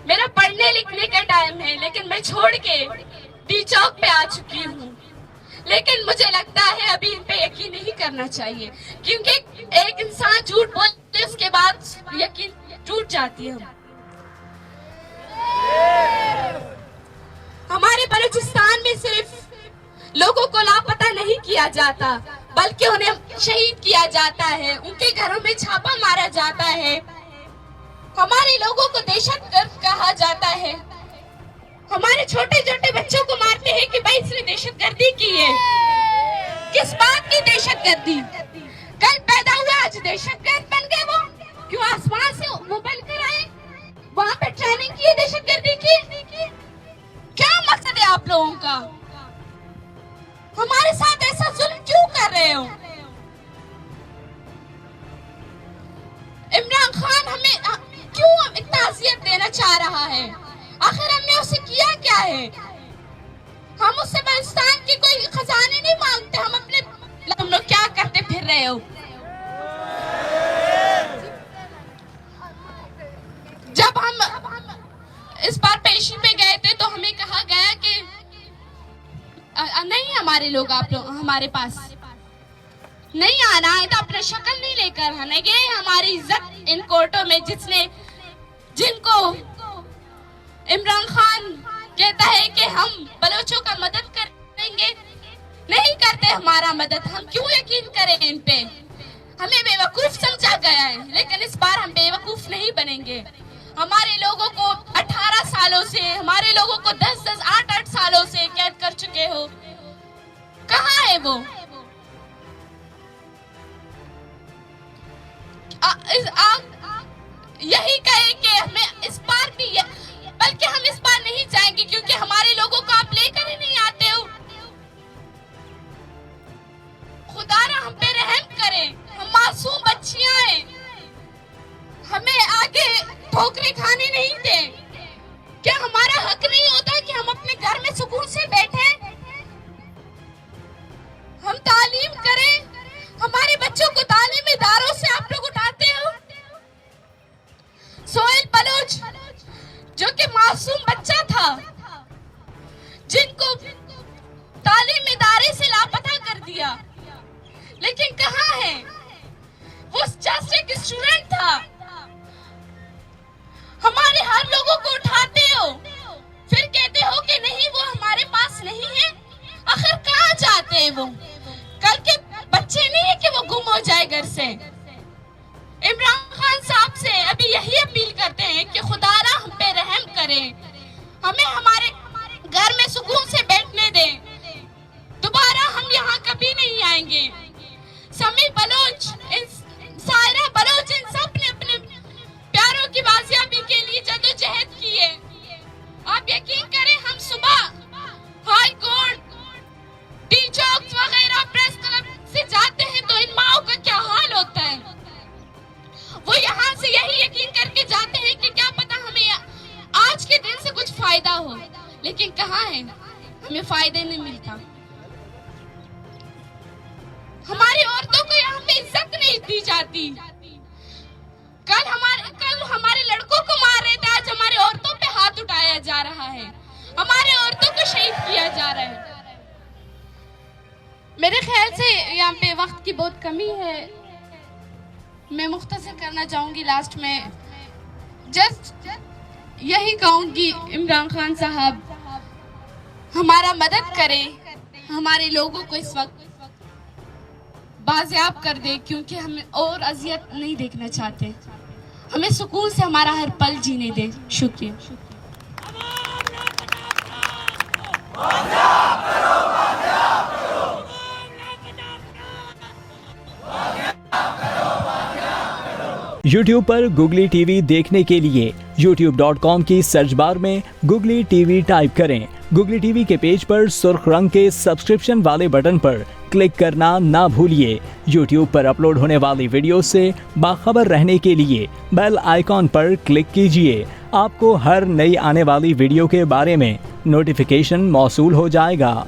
मेरा पढ़ने लिखने का टाइम है, लेकिन मैं छोड़ के डी चौक पे आ चुकी हूँ। लेकिन मुझे लगता है अभी इन पे यकीन नहीं करना चाहिए, क्योंकि एक इंसान झूठ बोलते उसके बाद यकीन टूट जाती है। हमारे बलूचिस्तान में सिर्फ लोगों को लापता नहीं किया जाता, बल्कि उन्हें शहीद किया जाता है, उनके घरों में छापा मारा जाता है। हमारे लोगों को दहशतगर्द कहा जाता है। हमारे छोटे छोटे बच्चों को मारते हैं कि भाई इसने दहशतगर्दी की है। किस बात की दहशतगर्दी? कल पैदा हुआ आज दहशतगर्द बन गए वो? क्यों आसमान से वो बनकर आए? वहां पे ट्रेनिंग की है दहशतगर्दी की? क्या मकसद है आप लोगों का? हमारे साथ ऐसा जुल्म क्यों कर रहे हो? इमरान खान हमें क्यों इतना अजियत देना चाह रहा है? आखिर हमने उसे किया क्या है? हम उससे बलूचिस्तान की कोई खजाने नहीं मांगते। हम लोग क्या करते फिर रहे हो? जब हम इस बार पेशी पे गए थे तो हमें कहा गया कि नहीं, हमारे लोग आप लोग हमारे पास नहीं आना है तो अपना शक्ल नहीं लेकर आना। ये हमारी इज्जत इन कोर्टों में जिनको इमरान खान कहता है कि हम बलोचों का मदद करेंगे, नहीं करते हमारा मदद। हम क्यों यकीन करें इन पे? हमें बेवकूफ समझा गया है, लेकिन इस बार हम बेवकूफ नहीं बनेंगे। हमारे लोगों को 18 सालों से, हमारे लोगों को 10-10, 8-8 सालों से कैद कर चुके हो। कहाँ है वो? यही कहे कि हमें इस बार भी, बल्कि हम इस बार नहीं जाएंगे क्योंकि हमारे लोगों को आप लेकर ही नहीं आते हो। खुदारा हम पे रहम करे, हम मासूम बच्चियां हैं, हमें आगे ठोकरे खाने नहीं दे। क्या हमारा हक नहीं होता कि हम अपने घर में सुकून से बैठे, हम तालीम करें? हमारे बच्चों को तालीमी इदारों से आप लोग उठाते हो। सोहेल बलोच जो कि मासूम बच्चा था, जिनको तालीम इदारे से लापता कर दिया, लेकिन कहाँ है वो? जस्ट एक स्टूडेंट था। हमारे हर लोगों को उठाते हो, फिर कहते हो कि नहीं वो हमारे पास नहीं है। आखिर कहाँ जाते हैं वो? कल के बच्चे नहीं है कि वो गुम हो जाए घर से। इमरान खान साहब से अभी यही अपील करते हैं कि खुदारा हम पे रहम करें, हमें हमारे घर में सुकून से बैठने दें। दोबारा हम यहाँ कभी नहीं आएंगे। समी बलोच, सायरा बलोच, इन सब ने अपने प्यारों की बाजियाबी के लिए जदोजहद की है। आप यकीन करें, हम सुबह हाई कोर्ट, डी चौक वगैरह प्रेस क्लब से जाते हैं तो इन माओं का क्या हाल होता है। वो यहाँ से यही यकीन करके जाते हैं कि क्या पता हमें आज के दिन से कुछ फायदा हो, लेकिन कहाँ है, हमें फायदे नहीं मिलता। हमारी औरतों को यहाँ पे इज्जत नहीं दी जाती। कल हमारे लड़कों को मार रहे थे, आज हमारे औरतों पे हाथ उठाया जा रहा है, हमारे औरतों को शहीद किया जा रहा है। मेरे ख्याल से यहाँ पे वक्त की बहुत कमी है, मैं मुख्तसर करना चाहूंगी। लास्ट में जस्ट यही कहूंगी, इमरान खान साहब हमारा मदद करें, हमारे लोगों को इस वक्त बाजियाब कर दे, क्योंकि हम और अजियत नहीं देखना चाहते। हमें सुकून से हमारा हर पल जीने दे। शुक्रिया। YouTube पर गुगली टीवी देखने के लिए youtube.com की सर्च बार में गुगली टीवी टाइप करें। गुगली टीवी के पेज पर सुर्ख रंग के सब्सक्रिप्शन वाले बटन पर क्लिक करना ना भूलिए। YouTube पर अपलोड होने वाली वीडियो से बाखबर रहने के लिए बेल आइकॉन पर क्लिक कीजिए। आपको हर नई आने वाली वीडियो के बारे में नोटिफिकेशन मौसूल हो जाएगा।